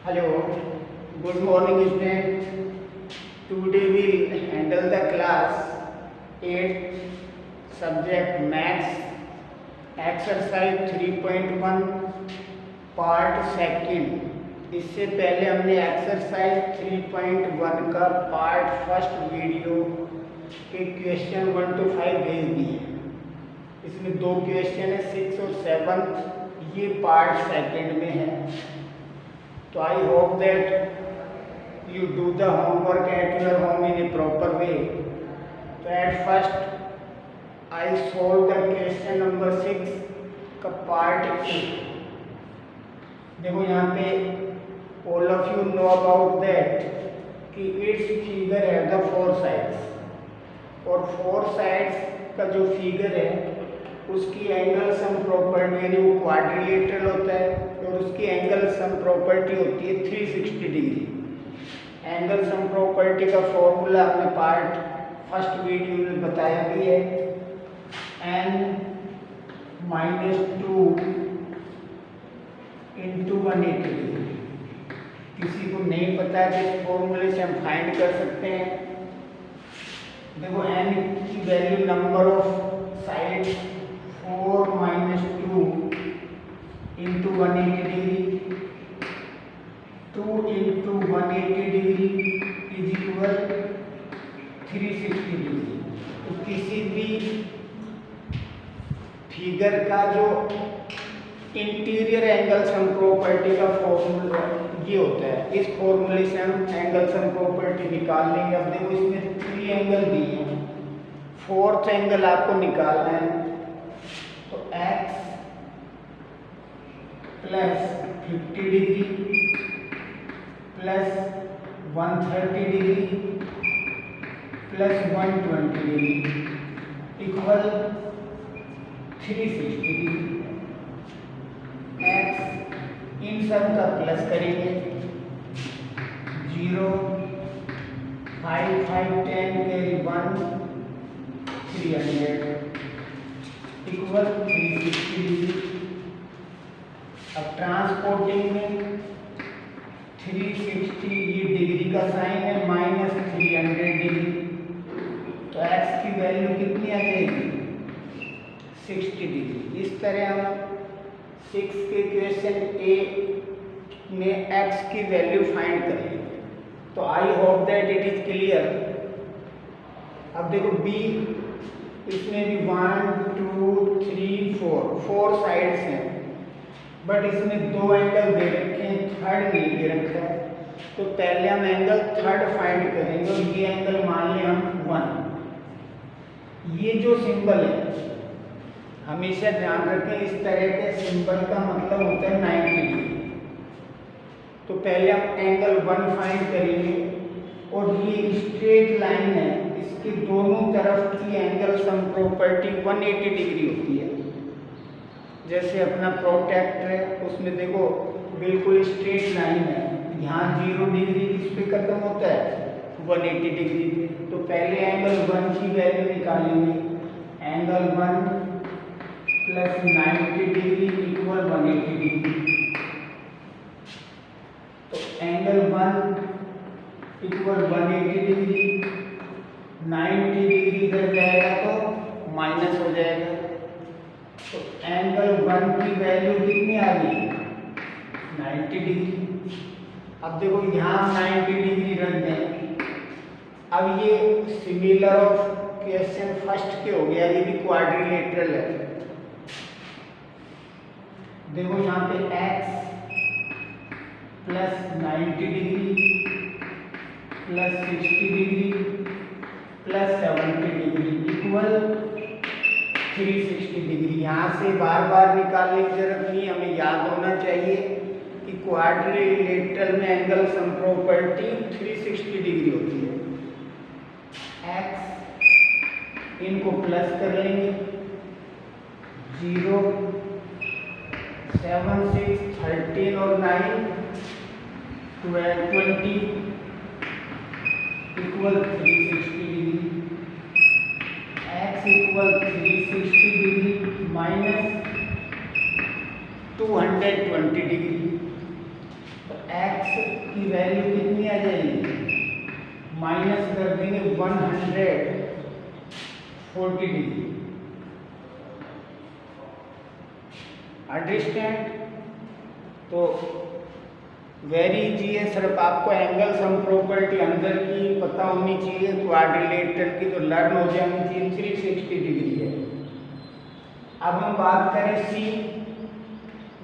Hello, good morning student. Today we will handle the class 8 subject maths exercise 3.1 part second. इससे पहले हमने exercise 3.1 का part first video के question 1 to 5 भेज दिए। इसमें दो क्वेश्चन है 6 और 7, ये पार्ट सेकंड में है। So I hope that you do the homework at your home in a proper way. So at first I solve the question number 6 का part A। देखो यहाँ पे all of you know about that कि its figure है the four sides, और four sides का जो figure है उसकी एंगल सम प्रॉपर्टी यानी वो क्वाड्रिलेटरल होता है और उसकी एंगल सम प्रॉपर्टी होती है 360 डिग्री। एंगल सम प्रॉपर्टी का फॉर्मूला हमने पार्ट फर्स्ट वीडियो में बताया भी है, n-2 इंटू 180 डिग्री। किसी को नहीं पता है तो इस फॉर्मूले से हम फाइंड कर सकते हैं। देखो n की value number of side 4 - 2 into 180 degree, 2 into 180 degree is equal 360 degree. तो किसी भी फिगर का जो इंटीरियर एंगल सम प्रॉपर्टी का फॉर्मूला ये होता है, इस फॉर्मूले से हम एंगल सम प्रॉपर्टी निकाल लेंगे। अब देखो इसमें 3 एंगल दिए हैं, फोर्थ एंगल आपको निकालना है। तो x plus 50 degree plus 130 degree plus 120 degree equal 360 degree. x इन सब का प्लस करेंगे, 0 5 5 10 कैरी 1 300 इक्वल 360 डिग्री। अब ट्रांसपोर्टिंग में 360 ये डिग्री का साइन है माइनस 300 डिग्री, तो x की वैल्यू कितनी आ जाएगी 60 डिग्री। इस तरह हम 6 के क्वेश्चन ए में x की वैल्यू फाइंड करेंगे। तो I hope that it is clear. अब देखो b, इसमें भी 1 2 3 4 साइड्स हैं, बट इसमें 2 एंगल दे रखे हैं, थर्ड नहीं दे रखा है। तो पहले हम एंगल थर्ड फाइंड करेंगे और ये एंगल मान लें हम 1। ये जो सिंबल है हमेशा ध्यान रखें, इस तरह के सिंबल का मतलब होता है 90 डिग्री। तो पहले हम एंगल 1 फाइंड करेंगे और ये स्ट्रेट लाइन है, इसके दोनों तरफ की एंगल सम प्रॉपर्टी 180 डिग्री होती है। जैसे अपना प्रोटेक्टर है उसमें देखो बिल्कुल स्ट्रेट लाइन है, यहाँ 0 डिग्री इस पे खत्म होता है 180 डिग्री पे। तो पहले एंगल 1 की वैल्यू निकालेंगे, angle 1 plus 90 degree equal 180 degree. तो एंगल 1 इक्वल 180 डिग्री, 90 डिग्री इधर जाएगा तो माइनस हो जाएगा। तो एंगल 1 की वैल्यू कितनी आ गई 90 डिग्री। अब देखो यहाँ 90 डिग्री रख दें। अब ये सिमिलर ऑफ क्वेश्चन फर्स्ट के हो गया, ये भी क्वाड्रिलेटरल है। देखो यहाँ पे x plus 90 degree plus 60 degree plus 70 degree equal 360 degree. यहाँ से बार बार निकालने की जरूरत नहीं, हमें याद होना चाहिए कि क्वाड्रिलेटरल में एंगल सम प्रॉपर्टी 360 डिग्री होती है। x इनको प्लस कर लेंगे, 0 7 6 13 और 9 12 20 equal 360 degree. x equal 360 degree minus 220 degree. तो x की वैल्यू कितनी आ जाएगी, माइनस कर देंगे 140 डिग्री। अंडरस्टैंड? तो वेरी इजी है, सिर्फ आपको एंगल सम प्रॉपर्टी अंदर की पता होनी चाहिए, क्वाड्रिलेटरल की तो लर्न हो जानी चाहिए। 360 डिग्री है। अब हम बात करें सी।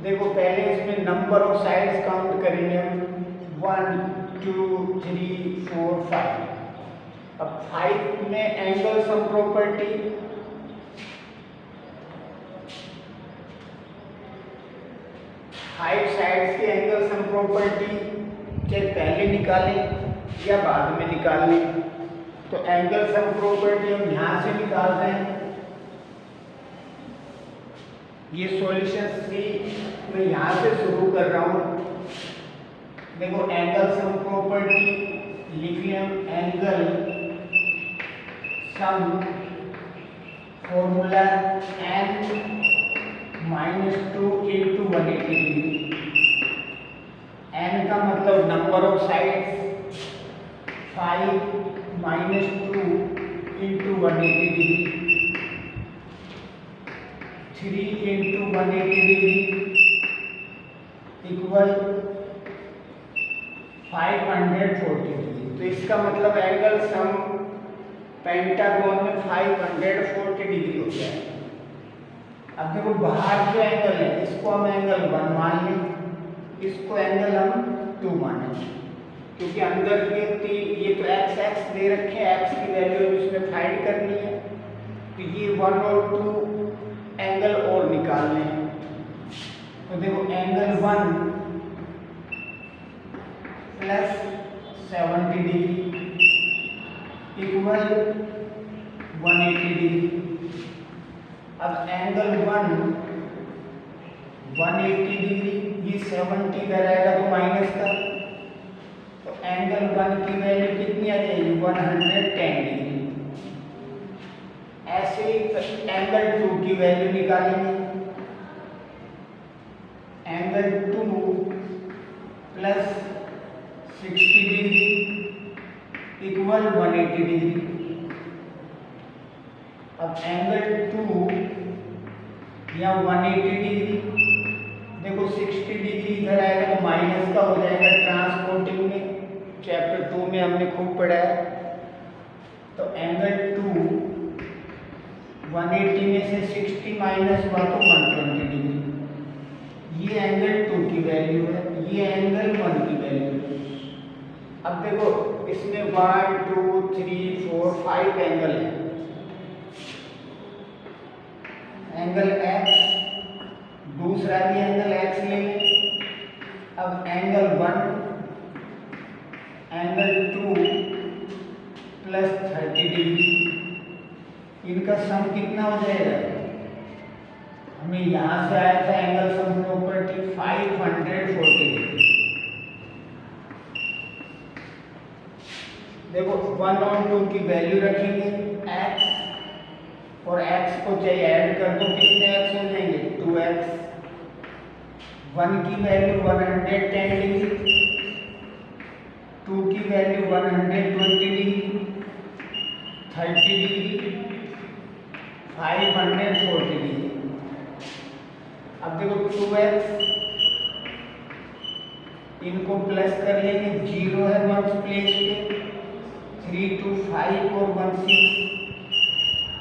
देखो पहले इसमें नंबर ऑफ साइड्स काउंट करेंगे हम, 1 2 3 4 5। अब 5 में angle sum property, five sides के एंगल सम प्रॉपर्टी चाहे पहले निकालें या बाद में निकालें। तो एंगल सम प्रॉपर्टी हम यहाँ से निकाल रहे हैं। ये सॉल्यूशन सी मैं यहाँ से शुरू कर रहा हूँ। देखो एंगल सम प्रॉपर्टी लिख लें हम, angle some formula n -2 into 180 degree. n का मतलब number of sides, 5 -2 into 180 degree, 3 into 180 degree equal 540 degree. तो इसका मतलब एंगल सम पेंटागन में 540 डिग्री हो जाए। अब देखो बाहर जो एंगल है इसको हम एंगल 1 मान लें, इसको एंगल हम 2 माने, क्योंकि अंदर के ये तो एक्स एक्स दे रखे हैं, एक्स की वैल्यू इसमें फाइंड करनी है। तो ये 1 और 2 एंगल और निकालने हैं। तो देखो angle 1 plus 70 degree equal 180 degree. अब एंगल 1 180 डिग्री, ये 70 इधर आएगा तो माइनस का, तो एंगल 1 की वैल्यू कितनी आ जाएगी, 110 डिग्री। ऐसे ही एंगल 2 की वैल्यू निकालेंगे, angle 2 plus 60 degree equal 180 degree. अब एंगल 2 या 180 डिग्री, देखो 60 डिग्री इधर आएगा तो माइनस का हो जाएगा, ट्रांसपोर्टिंग में चैप्टर 2 में हमने खूब पढ़ा है। तो एंगल 2 180 में से 60 माइनस हुआ तो 120 डिग्री। ये एंगल 2 की वैल्यू है, ये एंगल 1 की वैल्यू है। अब देखो इसमें 1 2 3 4 5 एंगल है। एंगल x, दूसरा भी एंगल x ले लें। अब एंगल 1 एंगल 2 प्लस 30 डिग्री, इनका सम कितना हो जाएगा, हमें यहां से आया था एंगल सम प्रॉपर्टी 540 डिग्री। देखो 1 और 2 की वैल्यू रखेंगे x, और x को चाहिए ऐड कर दो, कितने x हो जाएंगे, 2x। 1 की वैल्यू 110 डिग्री, 2 की वैल्यू 120 डिग्री, 30 डिग्री, 540 डिग्री। अब देखो 2x, इनको प्लस कर लेंगे, 0 है 1 प्लेस पे, 3 2 5 और 1 6,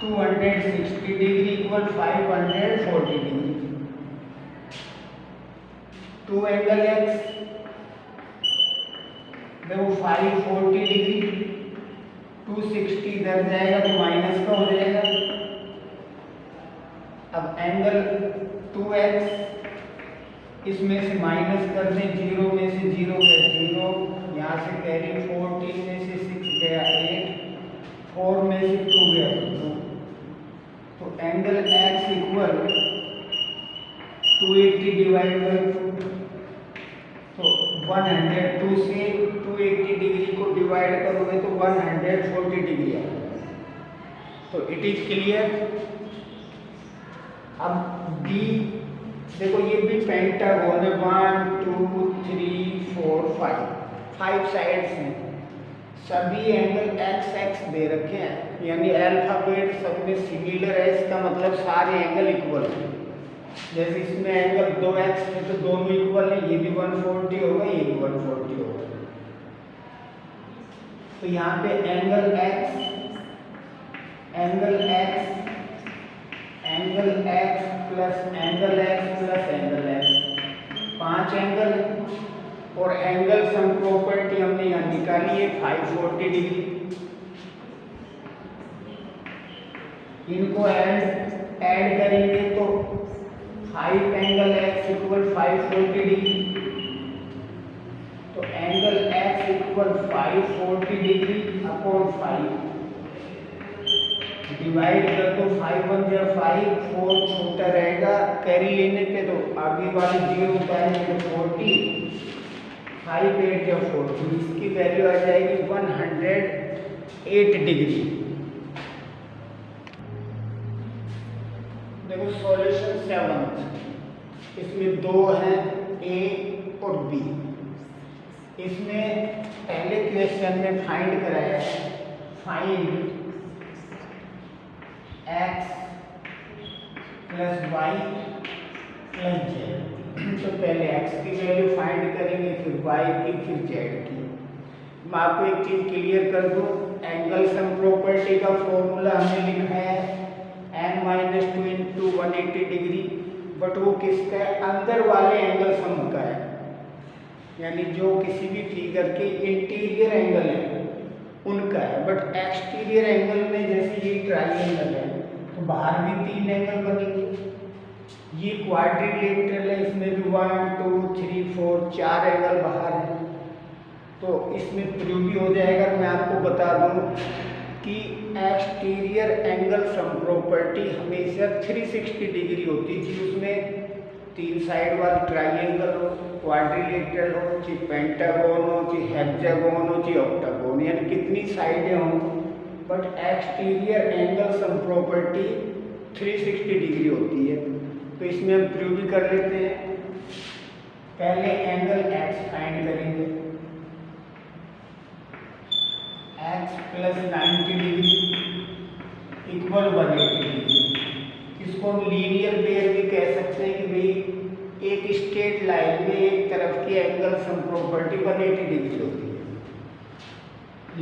260 degree equal 540 degree. 2 angle x, देखो 540 डिग्री, 260 इधर जाएगा तो माइनस का हो जाएगा। अब एंगल 2x, इसमें से माइनस कर दें, 0 में से 0 गया 0, यहाँ से कैरी 14 में से 6 गया 8, 4 में से 2 गया 2। तो angle x equal 280 divide by 2, तो 102 से 280 डिग्री को डिवाइड करोगे तो 140 डिग्री आएगा। तो इट इज क्लियर। अब D, देखो ये भी पेंटागन है, 1 2 3 5 साइड्स हैं, सभी एंगल एक्स एक्स दे रखे हैं, यानी अल्फाबेट सब में सिमिलर है, इसका मतलब सारे एंगल इक्वल हैं। जैसे इसमें एंगल 2x है तो दोनों इक्वल है, ये भी 140 होगा, ये भी 140 होगा। तो यहाँ पे angle x plus angle x 5 angle, और एंगल सम प्रॉपर्टी हमने यहाँ निकाली है 540 डिग्री। इनको ऐड करेंगे तो 5 एंगल x इक्वल 540 डिग्री, तो angle x equal 540 degree upon 5 divide कर दो, 5 1 जा 5, 4 छोटा रहेगा, कैरी लेने पे तो आगे वाले 0 उतारेंगे तो 40, 5 8 जा 40, इसकी वैल्यू आ जाएगी 108 डिग्री। देखो सॉल्यूशन 7, इसमें 2 हैं ए और बी। इसमें पहले क्वेश्चन में फाइंड कराया है, find x plus Y plus Z. तो पहले x की वैल्यू फाइंड करेंगे, फिर y की, फिर z की। मैं आपको एक चीज क्लियर कर दूं, एंगल सम प्रॉपर्टी का फॉर्मूला हमने लिखा है n-2 इंटू 180 डिग्री, बट वो किसका है, अंदर वाले एंगल सम का है, यानी जो किसी भी फिगर के इंटीरियर एंगल है उनका है। बट एक्सटीरियर एंगल में जैसे ये ट्रायंगल है तो बाहर भी 3 एंगल बनेंगे, ये क्वाड्रिलेटरल है, इसमें भी 1 2 3 4 4 एंगल बाहर है, तो इसमें प्रूव भी हो जाएगा। मैं आपको बता दूं कि एक्सटीरियर एंगल सम प्रॉपर्टी हमेशा 360 डिग्री होती थी, उसमें 3 साइड वाला ट्रायंगल हो, क्वाड्रिलेटरल हो, चाहे पेंटागोन हो, चाहे हेक्सागोन हो, चाहे ऑक्टागोन, यानी कितनी साइडें हों, but exterior angle sum property 360 degree होती है। तो इसमें हम प्रूव भी कर लेते हैं। पहले एंगल x फाइंड करेंगे, x plus 90 degree equal 180 degree. इसको हम लीनियर पेयर भी कह सकते हैं कि भाई एक स्ट्रेट लाइन में एक तरफ की एंगल सम प्रॉपर्टी 180 डिग्री होती है,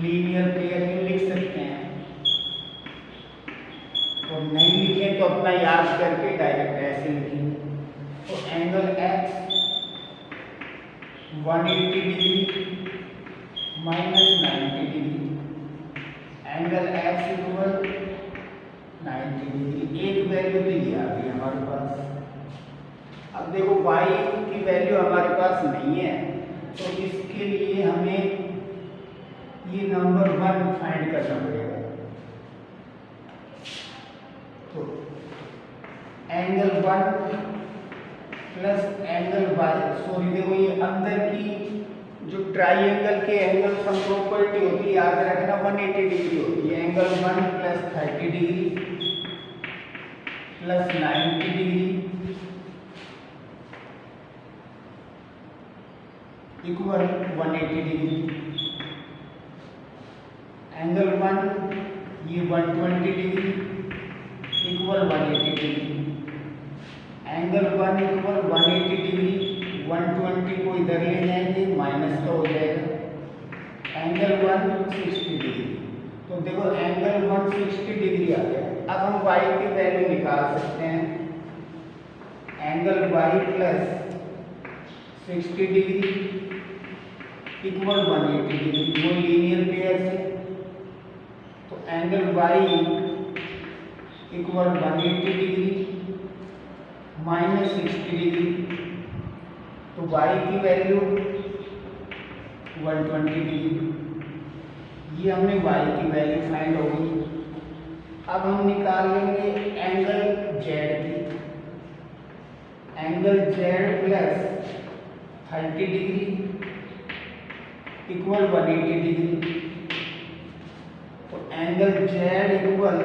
लीनियर पेयर में लिख सकते हैं। और नहीं लिखें तो अपना याद करके डायरेक्ट ऐसे लिखेंगे। तो angle x 180 degree minus 90 degree, angle x equal 90 degree. एक वैल्यू दी आ गई हमारे पास। अब देखो y की वैल्यू हमारे पास नहीं है, तो इसके लिए हमें ये नंबर 1 फाइंड करना पड़ेगा। तो angle 1 plus angle y, sorry देखो ये अंदर की जो ट्राइंगल के एंगल सम प्रॉपर्टी होती है, याद रखना 180 डिग्री होती है। Angle 1 plus 30 degree plus 90 degree equal 180 degree. Angle 1 ये 120 degree equal 180 degree. Angle 1 equal 180 degree, 120 को इधर ले जाएंगे, माइनस का हो जाएगा। एंगल 1 60 डिग्री, तो देखो एंगल 1 60 डिग्री आ गया। अब हम y की वैल्यू निकाल सकते हैं। Angle y plus 60 degree equal 180 degree, वो लीनियर पेयर से, तो angle y equal 180 degree minus 60 degree, तो y की वैल्यू 120 डिग्री। ये हमने y की वैल्यू फाइंड हो गई। अब हम निकाल लेंगे एंगल z की। Angle z plus 30 degree equal 180 degree, तो angle z equal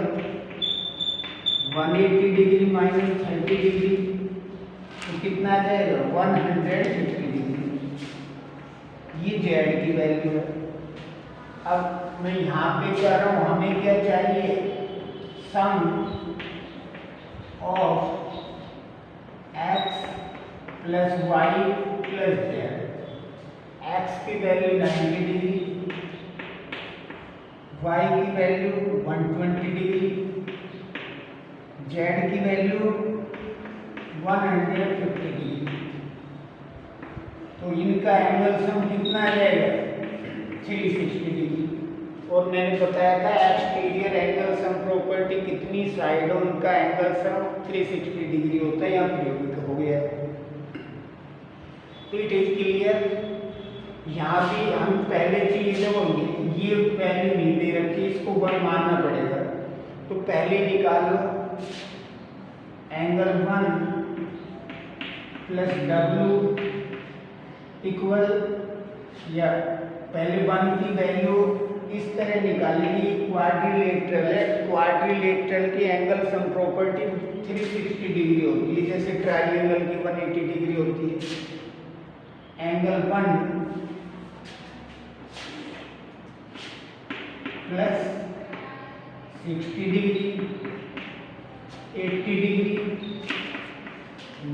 180 degree minus 30 degree, तो कितना आ जाएगा 150 डिग्री। ये जेड की वैल्यू है। अब मैं यहाँ पे कर रहा हूँ, हमें क्या चाहिए, sum of x plus Y plus z. X की वैल्यू 90 डिग्री, वाई की वैल्यू 120 डिग्री, जेड की वैल्यू 150 डिग्री। तो इनका एंगल सम कितना आ जाएगा, 360 डिग्री। और मैंने बताया था एक्सटीरियर एंगल सम प्रॉपर्टी कितनी साइडों का एंगल सम 360 डिग्री होता है, यहाँ प्रयोग हो गया है। तो इट इज क्लियर। यहाँ भी हम पहले चीज ये वैल्यू नहीं दे रखी, इसको 1 मानना पड़ेगा। तो पहले निकाल लो एंगल 1 प्लस डब्ल्यू इक्वल, या पहले 1 की वैल्यू इस तरह निकालेंगे, क्वाड्रिलेटरल है, क्वाड्रिलेटरल की एंगल सम प्रॉपर्टी 360 डिग्री होती है, जैसे ट्राइंगल की 180 डिग्री होती है। Angle 1 plus 60 degree, 80 degree,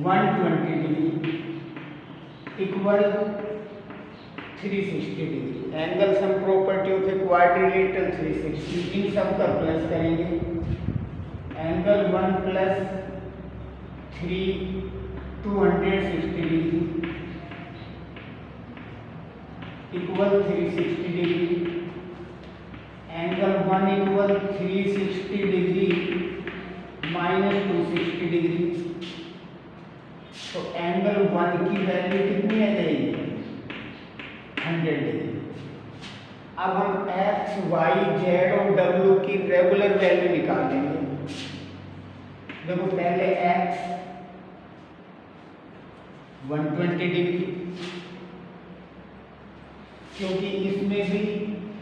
120 degree equal 360 degree. Angle sum property of a quadrilateral 360, इन सब का प्लस करेंगे। Angle 1 plus 260 degree equal 360 degree. Angle 1 equal 360 degree minus 260 degree. तो एंगल 1 की वैल्यू कितनी आ जाएगी, 100 डिग्री। अब हम एक्स, वाई, जेड और डब्ल्यू की रेगुलर वैल्यू निकाल देंगे। देखो पहले एक्स 120 डिग्री, क्योंकि इसमें भी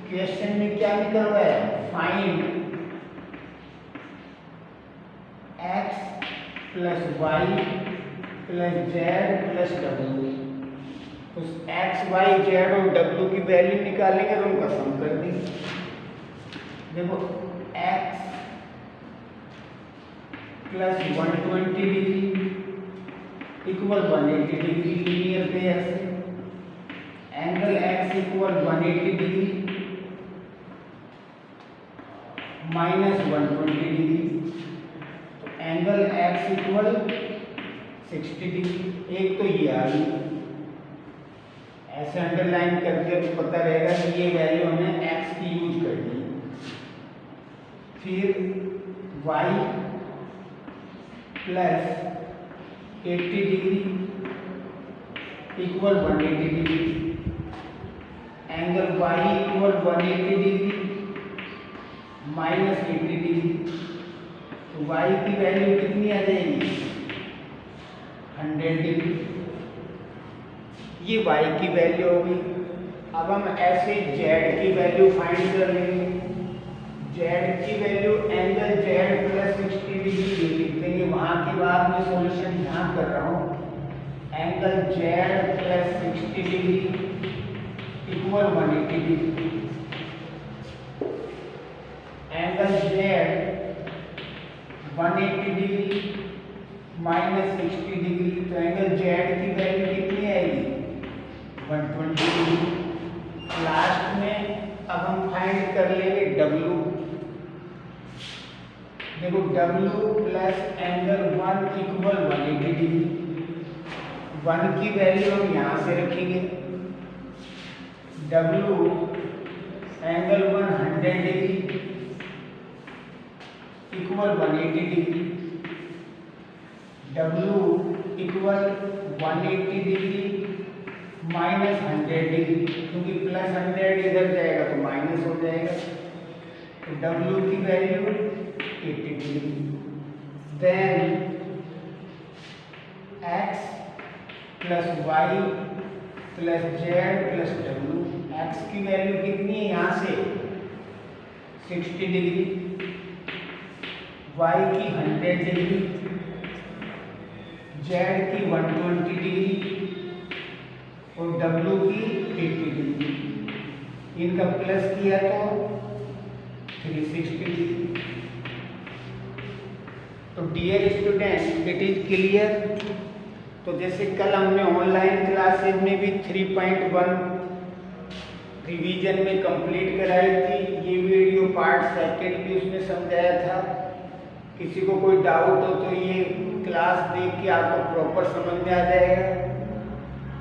क्वेश्चन में क्या निकलवाया है, find x plus Y plus Z plus डब्ल्यू। तो एक्स, वाई, जेड और डब्ल्यू की वैल्यू निकालेंगे तो उनका सम कर देंगे। देखो x plus 120 degree equal 180 degree, linear pair से। Angle x equal 180 degree minus 120 degree. तो एंगल एक्स इक्वल 60 डिग्री। एक तो ये आ गई, ऐसे अंडरलाइन करके तो पता रहेगा कि ये वैल्यू हमें एक्स की यूज करनी है। फिर Y plus 80 degree equal 180 degree. Angle Y equal 180 degree minus 80 degree. तो वाई की वैल्यू कितनी आ जाएगी, 100 डिग्री। ये y की वैल्यू होगी। अब हम ऐसे z की वैल्यू फाइंड कर लेंगे। z की value angle z plus 60 degree लिख देंगे। वहां के बाद मैं सॉल्यूशन यहाँ कर रहा हूँ। Angle z plus 60 degree equal 180 degree. Angle z 180 degree minus 60 degree. तो एंगल z की वैल्यू कितनी आएगी, 120 डिग्री। लास्ट में अब हम फाइंड कर लेंगे W। देखो W plus angle 1 equal 180 degree. 1 की वैल्यू हम यहाँ से रखेंगे। W angle 100 degree equal 180 degree. W equal 180 degree minus 100 degree, क्योंकि प्लस 100 इधर जाएगा तो माइनस हो जाएगा। तो W की value 80 degree. Then x plus Y plus Z plus W. X की वैल्यू कितनी है यहाँ से, 60 डिग्री। वाई की 100 डिग्री, जेड की 120 डिग्री और डब्ल्यू की 80 डिग्री। इनका प्लस किया तो 360 डिग्री। तो dear student, it is clear. तो जैसे कल हमने ऑनलाइन क्लासेज में भी 3.1 रिवीजन में कंप्लीट कराई थी, ये वीडियो पार्ट सेकंड भी उसमें समझाया था। किसी को कोई डाउट हो तो ये क्लास देख के आपको प्रॉपर समझ में आ जाएगा।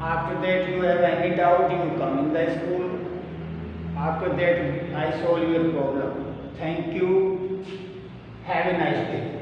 After that you have any doubt, you come in the school. After that I solve your problem. Thank you, have a nice day.